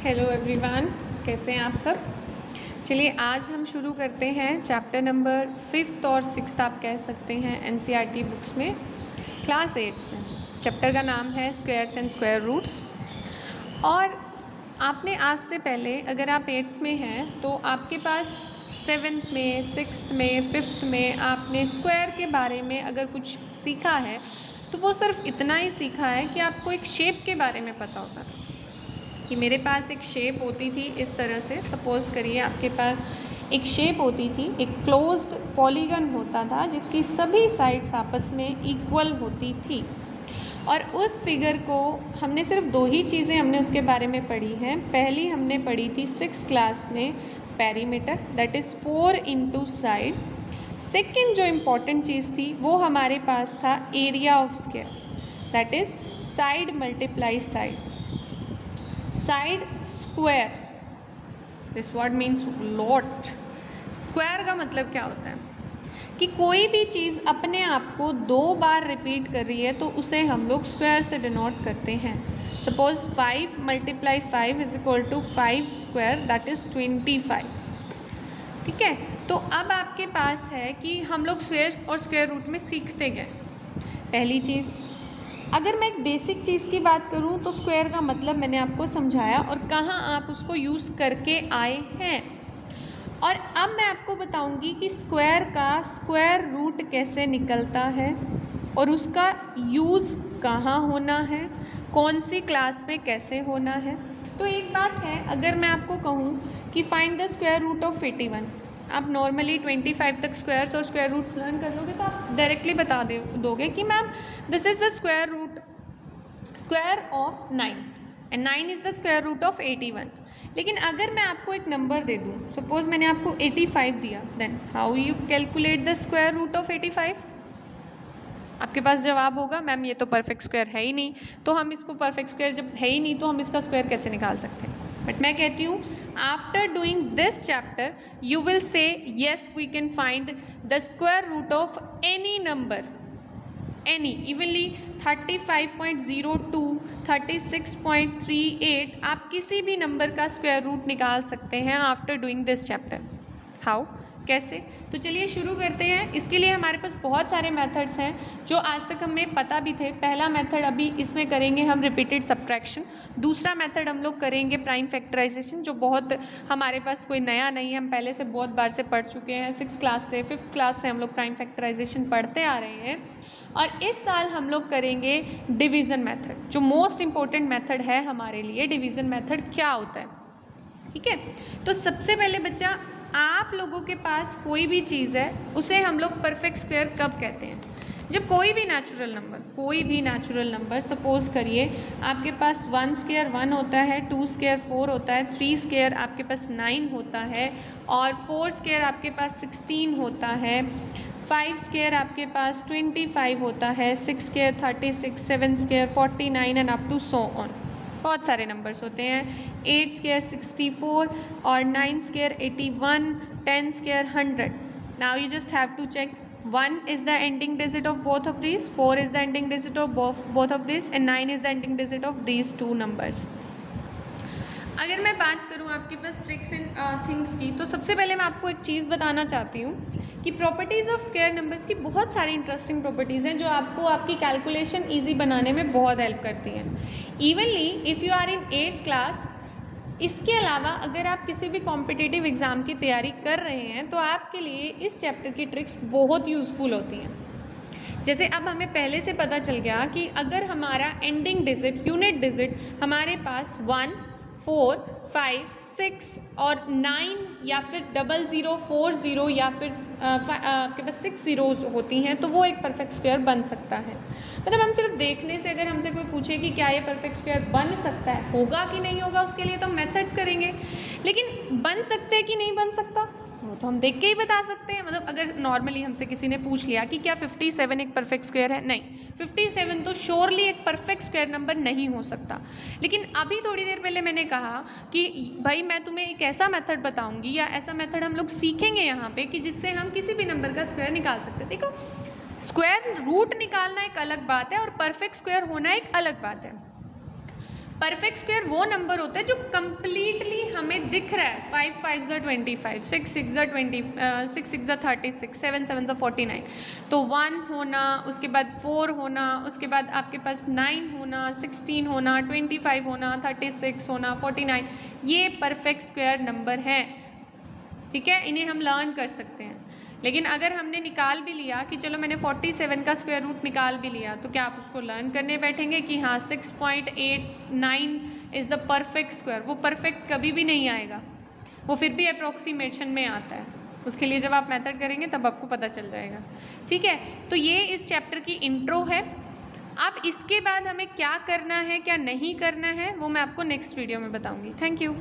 Hello everyone, कैसे हैं आप सब। चलिए आज हम शुरू करते हैं चैप्टर नंबर 5th और 6th आप कह सकते हैं एनसीईआरटी बुक्स में क्लास 8th में। चैप्टर का नाम है स्क्वायर्स एंड स्क्वायर रूट्स। और आपने आज से पहले अगर आप 8th में हैं तो आपके पास 7th में, 6th में, 5th में आपने स्क्वायर के बारे में अगर कुछ सीखा है तो वो सिर्फ इतना ही सीखा है कि आपको एक शेप के बारे में पता होता था कि मेरे पास एक शेप होती थी इस तरह से। सपोज़ करिए आपके पास एक शेप होती थी, एक क्लोज्ड पॉलीगन होता था जिसकी सभी साइड्स आपस में इक्वल होती थी। और उस फिगर को हमने सिर्फ दो ही चीज़ें हमने उसके बारे में पढ़ी हैं। पहली हमने पढ़ी थी 6th क्लास में perimeter, that is 4 into side. Second जो इम्पॉर्टेंट चीज़ थी वो हमारे पास था area of square, that is side multiply side. Side square, this word means lot. Square का मतलब क्या होता है कि कोई भी चीज़ अपने आप को 2 बार रिपीट कर रही है तो उसे हम लोग स्क्वायर से डिनोट करते हैं। Suppose 5 multiply 5 is equal to 5 square, that is 25। ठीक है, तो अब आपके पास है कि हम लोग स्क्वायर और स्क्वायर रूट में सीखते गए। पहली चीज़, अगर मैं एक बेसिक चीज़ की बात करूं तो स्क्वायर का मतलब मैंने आपको समझाया और कहाँ आप उसको यूज़ करके आए हैं। और अब मैं आपको बताऊंगी कि स्क्वायर का स्क्वायर रूट कैसे निकलता है और उसका यूज़ कहाँ होना है, कौन सी क्लास में कैसे होना है। तो एक बात है, अगर मैं आपको कहूँ कि find the square root of 81, आप नॉर्मली 25 तक स्क्वायर्स और स्क्वायर रूट्स लर्न कर लोगे तो आप डायरेक्टली बता दोगे कि ma'am this is the square of 9 and 9 is the square root of 81। लेकिन अगर मैं आपको एक नंबर दे दूँ, सपोज मैंने आपको 85 दिया, then how you calculate the square root of 85। आपके पास जवाब होगा मैम ये तो परफेक्ट स्क्वायर है ही नहीं, तो हम इसको परफेक्ट स्क्वायर जब है ही नहीं तो हम इसका स्क्वायर कैसे निकाल सकते हैं। बट मैं कहती हूँ after doing this chapter you will say yes we can find the square root of any number, any evenly 35.02, 36.38, आप किसी भी नंबर का स्क्वायर रूट निकाल सकते हैं after doing this chapter. How, कैसे? तो चलिए शुरू करते हैं। इसके लिए हमारे पास बहुत सारे मेथड्स हैं जो आज तक हमें पता भी थे। पहला मेथड अभी इसमें करेंगे हम रिपीटेड सब्ट्रैक्शन। दूसरा मेथड हम लोग करेंगे प्राइम फैक्टराइजेशन, जो बहुत हमारे पास कोई नया नहीं है, हम पहले से बहुत बार से पढ़ चुके हैं। 6th क्लास से 5th क्लास से हम लोग प्राइम फैक्टराइजेशन पढ़ते आ रहे हैं। और इस साल हम लोग करेंगे डिवीज़न मेथड, जो मोस्ट इम्पोर्टेंट मेथड है हमारे लिए। डिवीज़न मेथड क्या होता है, ठीक है। तो सबसे पहले बच्चा, आप लोगों के पास कोई भी चीज़ है उसे हम लोग परफेक्ट स्क्वायर कब कहते हैं? जब कोई भी नेचुरल नंबर सपोज करिए आपके पास 1 स्क्वायर 1 होता है, 2 स्क्वायर 4 होता है, 3 स्क्वायर आपके पास 9 होता है और 4 स्क्वायर आपके पास 16 होता है, 5 स्क्वायर आपके पास 25 होता है, 6 square 36, 7 square 49 and up to so on. बहुत सारे नंबर्स होते हैं। 8 स्क्वायर 64 और 9 square 81, 10 square 100। Now you just have to check 1 is the ending digit of both of these, 4 is the ending digit of both of these and 9 is the ending digit of these two numbers। अगर मैं बात करूँ आपके पास tricks and things की, तो सबसे पहले मैं आपको एक चीज़ बताना चाहती हूँ कि प्रॉपर्टीज़ ऑफ स्क्वायर नंबर्स की बहुत सारी इंटरेस्टिंग प्रॉपर्टीज़ हैं जो आपको आपकी कैलकुलेशन ईजी बनाने में बहुत हेल्प करती हैं। Evenly if you are in 8th class, इसके अलावा अगर आप किसी भी कॉम्पिटिटिव एग्ज़ाम की तैयारी कर रहे हैं तो आपके लिए इस चैप्टर की ट्रिक्स बहुत यूज़फुल होती हैं। जैसे अब हमें पहले से पता चल गया कि अगर हमारा एंडिंग डिजिट, यूनिट डिजिट हमारे पास 1, 4, 5, 6 और 9 या फिर 00, 40 या फिर आपके पास 6 ज़ीरोज़ होती हैं तो वो एक परफेक्ट स्क्वायर बन सकता है। मतलब हम सिर्फ देखने से अगर हमसे कोई पूछे कि क्या ये परफेक्ट स्क्वायर बन सकता है, होगा कि नहीं होगा, उसके लिए तो हम मेथड्स करेंगे। लेकिन बन सकते हैं कि नहीं बन सकता वो तो हम देख के ही बता सकते हैं। मतलब अगर नॉर्मली हमसे किसी ने पूछ लिया कि क्या 57 एक परफेक्ट स्क्वायर है, नहीं, 57 तो श्योरली एक परफेक्ट स्क्वायर नंबर नहीं हो सकता। लेकिन अभी थोड़ी देर पहले मैंने कहा कि भाई मैं तुम्हें एक ऐसा मेथड बताऊंगी या ऐसा मेथड हम लोग सीखेंगे यहाँ पे कि जिससे हम किसी भी नंबर का स्क्वायर निकाल सकते हैं। देखो, स्क्वायर रूट निकालना एक अलग बात है और परफेक्ट स्क्वायर होना एक अलग बात है। परफेक्ट स्क्वायर वो नंबर होता है जो कम्प्लीटली हमें दिख रहा है। 5 5 ज़ा 25, 6 6 ज़ा 20, 6 6 ज़ा 36, 7 7 ज़ा 49। तो 1 होना, उसके बाद 4 होना, उसके बाद आपके पास 9 होना, 16 होना, 25 होना, 36 होना, 49, ये परफेक्ट स्क्वायर नंबर हैं। ठीक है, इन्हें हम लर्न कर सकते हैं। लेकिन अगर हमने निकाल भी लिया कि चलो मैंने 47 का स्क्वायर रूट निकाल भी लिया, तो क्या आप उसको लर्न करने बैठेंगे कि हाँ 6.89 इज़ द परफेक्ट स्क्वायर? वो परफेक्ट कभी भी नहीं आएगा, वो फिर भी अप्रोक्सीमेशन में आता है। उसके लिए जब आप मेथड करेंगे तब आपको पता चल जाएगा। ठीक है, तो ये इस चैप्टर की इंट्रो है। अब इसके बाद हमें क्या करना है क्या नहीं करना है वो मैं आपको नेक्स्ट वीडियो में बताऊँगी। Thank you.